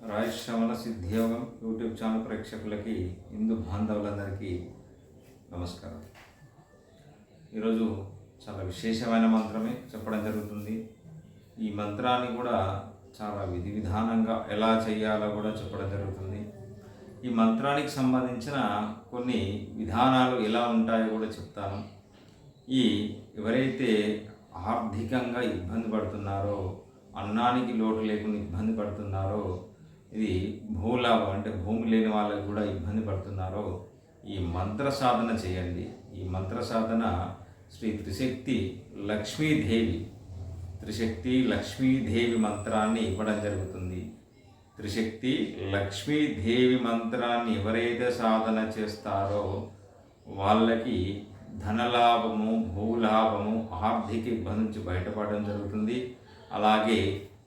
రాజశ్రవణ సిద్ధియోగం YouTube channel ప్రేక్షకులకి హిందూ బాంధవులందరికీ నమస్కారం. ఈరోజు చాలా విశేషమైన మంత్రమే చెప్పడం జరుగుతుంది. ఈ మంత్రాన్ని కూడా చాలా విధి విధానంగా ఎలా చేయాలో కూడా చెప్పడం జరుగుతుంది. ఈ మంత్రానికి సంబంధించిన కొన్ని విధానాలు ఎలా ఉంటాయో కూడా చెప్తాను. ఎవరైతే ఆర్థికంగా ఇబ్బంది పడుతున్నారో, అన్నానికి లోటు లేకుండా ఇబ్బంది పడుతున్నారో, ఇది భూలాభం అంటే భూమి లేని వాళ్ళకి కూడా ఇబ్బంది పడుతున్నారో, ఈ మంత్ర సాధన చేయండి. ఈ మంత్ర సాధన శ్రీ త్రిశక్తి లక్ష్మీదేవి మంత్రాన్ని ఇవ్వడం జరుగుతుంది. త్రిశక్తి లక్ష్మీదేవి మంత్రాన్ని ఎవరైతే సాధన చేస్తారో వాళ్ళకి ధనలాభము, భూలాభము, ఆర్థిక ఇబ్బంది నుంచి బయటపడడం జరుగుతుంది. అలాగే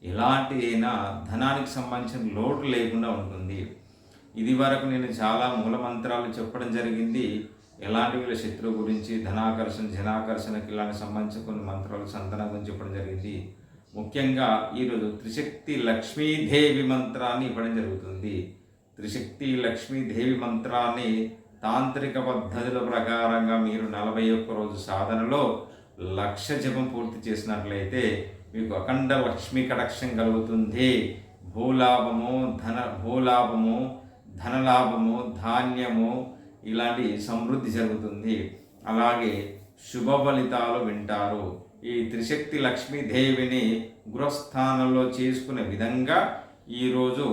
ఎలాంటి అయినా ధనానికి సంబంధించిన లోటు లేకుండా ఉంటుంది. ఇది వరకు నేను చాలా మూల మంత్రాలు చెప్పడం జరిగింది. ఎలాంటి వీళ్ళ శత్రువు గురించి, ధనాకర్షణ, జనాకర్షణకి ఇలాంటి సంబంధించిన కొన్ని మంత్రాలు సంతానం గురించి చెప్పడం జరిగింది. ముఖ్యంగా ఈరోజు త్రిశక్తి లక్ష్మీదేవి మంత్రాన్ని ఇవ్వడం జరుగుతుంది. త్రిశక్తి లక్ష్మీదేవి మంత్రాన్ని తాంత్రిక పద్ధతుల ప్రకారంగా మీరు 41 రోజు సాధనలో 1,00,000 జపం పూర్తి చేసినట్లయితే మీకు అఖండ లక్ష్మీ కటాక్షం కలుగుతుంది. భూలాభము, ధనలాభము, ధాన్యము ఇలాంటి సమృద్ధి జరుగుతుంది. అలాగే శుభ ఫలితాలు వింటారు. ఈ త్రిశక్తి లక్ష్మీదేవిని గృహస్థానంలో చేసుకునే విధంగా ఈరోజు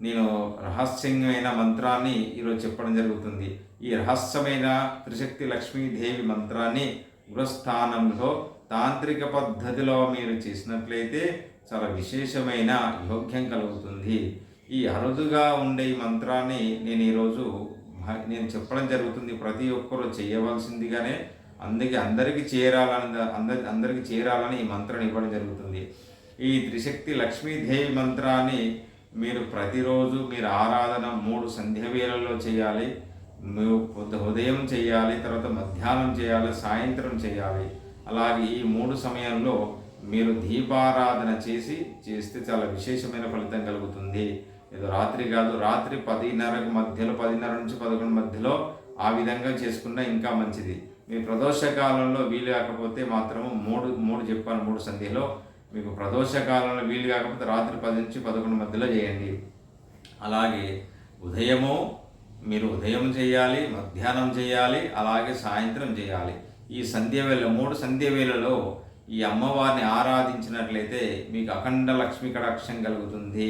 నేను రహస్యమైన మంత్రాన్ని ఈరోజు చెప్పడం జరుగుతుంది. ఈ రహస్యమైన త్రిశక్తి లక్ష్మీదేవి మంత్రాన్ని గృహస్థానంలో తాంత్రిక పద్ధతిలో మీరు చేసినట్లయితే చాలా విశేషమైన యోగ్యం కలుగుతుంది. ఈ అరుదుగా ఉండే ఈ మంత్రాన్ని నేను ఈరోజు చెప్పడం జరుగుతుంది. ప్రతి ఒక్కరూ చేయవలసిందిగానే అందరికీ చేరాలని ఈ మంత్రాన్ని ఇవ్వడం జరుగుతుంది. ఈ త్రిశక్తి లక్ష్మీదేవి మంత్రాన్ని మీరు ప్రతిరోజు మీరు ఆరాధన 3 సంధ్య వేళల్లో చేయాలి. ఉదయం చేయాలి, తర్వాత మధ్యాహ్నం చేయాలి, సాయంత్రం చేయాలి. అలాగే ఈ 3 సమయంలో మీరు దీపారాధన చేస్తే చాలా విశేషమైన ఫలితం కలుగుతుంది. ఏదో రాత్రి కాదు, రాత్రి 10:30 మధ్యలో, 10:30 నుంచి 11 మధ్యలో ఆ విధంగా చేసుకున్నా ఇంకా మంచిది. మీ ప్రదోష కాలంలో వీలు కాకపోతే మాత్రము మూడు చెప్పాను, 3 సంధ్యలో. మీకు ప్రదోష కాలంలో వీలు కాకపోతే రాత్రి 10 నుంచి 11 మధ్యలో చేయండి. అలాగే మీరు ఉదయం చేయాలి, మధ్యాహ్నం చేయాలి, అలాగే సాయంత్రం చేయాలి. ఈ సంధ్యవేళ 3 సంధ్యవేళలో ఈ అమ్మవారిని ఆరాధించినట్లయితే మీకు అఖండ లక్ష్మీ కటాక్షం కలుగుతుంది.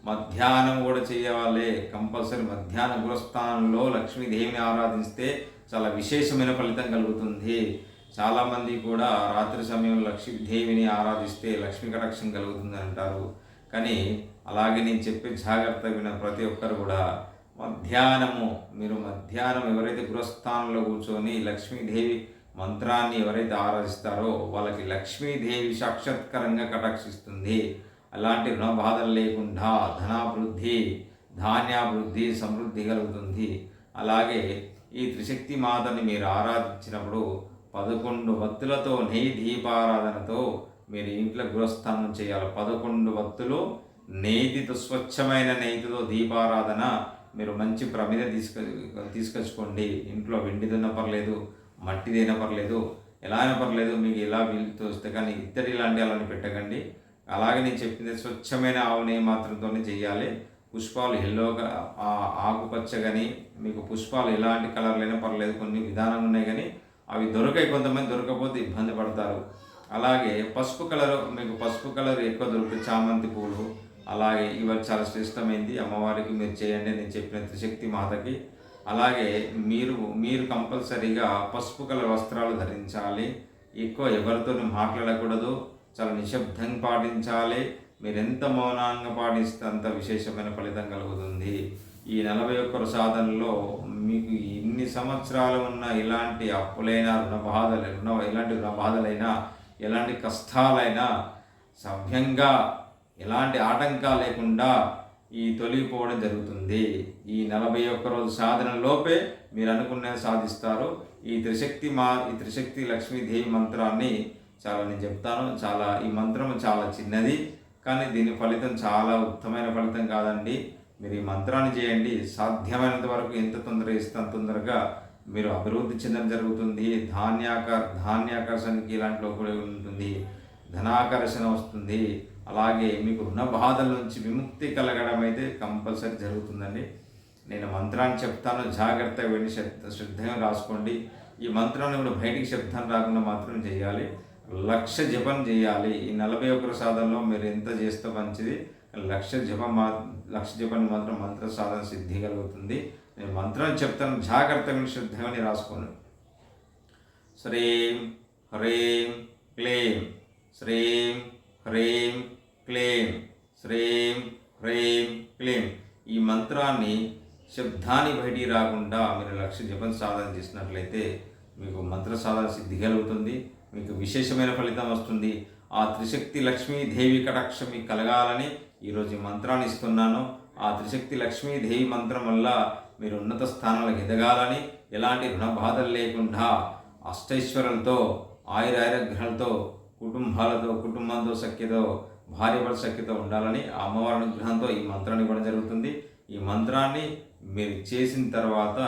మధ్యాహ్నం కూడా చేయాలి, కంపల్సరీ మధ్యాహ్న గృహస్థానంలో లక్ష్మీదేవిని ఆరాధిస్తే చాలా విశేషమైన ఫలితం కలుగుతుంది. చాలామంది కూడా రాత్రి సమయంలో లక్ష్మీదేవిని ఆరాధిస్తే లక్ష్మీ కటాక్షం కలుగుతుంది అంటారు. కానీ అలాగే నేను చెప్పే జాగ్రత్త విన ప్రతి ఒక్కరు కూడా మధ్యాహ్నం ఎవరైతే గృహస్థానంలో కూర్చొని లక్ష్మీదేవి మంత్రాన్ని ఎవరైతే ఆరాధిస్తారో వాళ్ళకి లక్ష్మీదేవి సాక్షాత్కారంగా కటాక్షిస్తుంది. అలాంటి రుణ బాధలు లేకుండా ధనాభివృద్ధి, ధాన్యాభివృద్ధి, సమృద్ధి కలుగుతుంది. అలాగే ఈ త్రిశక్తి మాతని మీరు ఆరాధించినప్పుడు 11 వత్తులతో నెయ్యి దీపారాధనతో మీరు ఇంట్లో గృహస్థానం చేయాలి. 11 వత్తులు నెయ్యితో, స్వచ్ఛమైన నెయ్యితో దీపారాధన మీరు మంచి ప్రమిద తీసుకొచ్చుకోండి. ఇంట్లో వెండిదైనా పర్లేదు, మట్టిదైనా పర్లేదు, ఎలా అయినా పర్లేదు, మీకు ఎలా వీలు తోస్తే. కానీ ఇత్తడి లాంటి అలాని పెట్టకండి. అలాగే నేను చెప్పింది స్వచ్ఛమైన ఆవు నెయ్యి మాత్రంతోనే చేయాలి. పుష్పాలు ఎల్లోగా, ఆకుపచ్చ కానీ, మీకు పుష్పాలు ఎలాంటి కలర్లైనా పర్లేదు, కొన్ని విధానాలు ఉన్నాయి కానీ అవి కొంతమంది దొరకకపోతే ఇబ్బంది పడతారు. అలాగే పసుపు కలర్ ఎక్కువ దొరుకుతాయి, చామంతి పూలు. అలాగే ఇవి చాలా శ్రేష్టమైంది. అమ్మవారికి మీరు చేయండి నేను చెప్పిన త్రిశక్తి మాతకి. అలాగే మీరు కంపల్సరీగా పసుపు కలర్ వస్త్రాలు ధరించాలి. ఎక్కువ ఎవరితో మాట్లాడకూడదు, చాలా నిశ్శబ్దంగా పాటించాలి. మీరు ఎంత మౌనంగా పాటిస్తే అంత విశేషమైన ఫలితం కలుగుతుంది. ఈ 41 సాధనలో మీకు ఎన్ని సంవత్సరాలు ఉన్న ఎలాంటి అప్పులైనా, ఎలాంటి రుణ బాధలైనా, ఎలాంటి కష్టాలైనా సవ్యంగా ఎలాంటి ఆటంకాలు లేకుండా తొలగిపోవడం జరుగుతుంది. ఈ 41 రోజు సాధనలోపే మీరు అనుకున్నది సాధిస్తారు. ఈ త్రిశక్తి లక్ష్మీదేవి మంత్రాన్ని నేను చెప్తాను. ఈ మంత్రం చాలా చిన్నది. కానీ దీని ఫలితం చాలా ఉత్తమమైన ఫలితం కాదండి. మీరు ఈ మంత్రాన్ని చేయండి. సాధ్యమైనంత వరకు ఎంత తొందర ఇస్తే అంత తొందరగా మీరు అభివృద్ధి చెందడం జరుగుతుంది. ధాన్యాకర్షణకి ఇలాంటిలో కూడా ఉంటుంది. ధనాకర్షణ వస్తుంది. అలాగే మీకు రుణ బాధల నుంచి విముక్తి కలగడం అయితే కంపల్సరీ జరుగుతుందండి. నేను మంత్రాన్ని చెప్తాను, జాగ్రత్తగా వెళ్ళి శ్రద్ధగా రాసుకోండి. ఈ మంత్రాన్ని కూడా బయటికి శబ్దం రాకుండా మాత్రం చేయాలి. 1,00,000 జపం చేయాలి. ఈ 41 సాధనలో మీరు ఎంత చేస్తే మంచిది. 1,00,000 జపాన్ని మాత్రం మంత్ర సాధన సిద్ధి కలుగుతుంది. నేను మంత్రాన్ని చెప్తాను, జాగ్రత్తగా శ్రద్ధగా రాసుకోండి. శ్రీం హ్రీం క్లీం, శ్రీం హ్రీం క్లీం, శ్రీం హ్రీం క్లీం. ఈ మంత్రాన్ని శబ్దాన్ని బయటికి రాకుండా మీరు 1,00,000 జపం సాధన చేసినట్లయితే మీకు మంత్ర సాధన సిద్ధి కలుగుతుంది. మీకు విశేషమైన ఫలితం వస్తుంది. ఆ త్రిశక్తి లక్ష్మీదేవి కటాక్షం మీకు కలగాలని ఈరోజు ఈ మంత్రాన్ని ఇస్తున్నాను. ఆ త్రిశక్తి లక్ష్మీదేవి మంత్రం వల్ల మీరు ఉన్నత స్థానాలకు ఎదగాలని, ఎలాంటి రుణ బాధలు లేకుండా అష్టైశ్వర్యాలతో, ఆయురారోగ్యాలతో, కుటుంబంతో సఖ్యతో, భార్యభర్త సఖ్యతో ఉండాలని ఆ అమ్మవారి అనుగ్రహంతో ఈ మంత్రాన్ని ఇవ్వడం జరుగుతుంది. ఈ మంత్రాన్ని మీరు చేసిన తర్వాత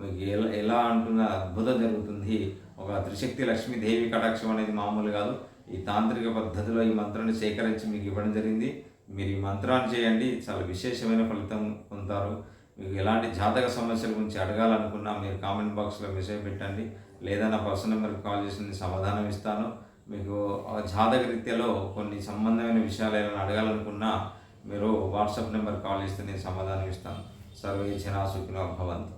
మీకు ఎలా అంటున్న అద్భుతం జరుగుతుంది. ఒక త్రిశక్తి లక్ష్మీదేవి కటాక్షం అనేది మామూలు కాదు. ఈ తాంత్రిక పద్ధతిలో ఈ మంత్రాన్ని సేకరించి మీకు ఇవ్వడం జరిగింది. మీరు ఈ మంత్రాన్ని చేయండి, చాలా విశేషమైన ఫలితం పొందుతారు. మీకు ఎలాంటి జాతక సమస్యల గురించి అడగాలనుకున్నా మీరు కామెంట్ బాక్స్లో మెసేజ్ పెట్టండి, లేదా నా పర్సనల్ నెంబర్కి కాల్ చేసి నేను సమాధానం ఇస్తాను. మీకు జాతక రీత్యాలో కొన్ని సంబంధమైన విషయాలు ఏమైనా అడగాలనుకున్నా మీరు వాట్సాప్ నెంబర్ కాల్ చేస్తే నేను సమాధానం ఇస్తాను. సర్వే జనా సుఖినో భవంతు.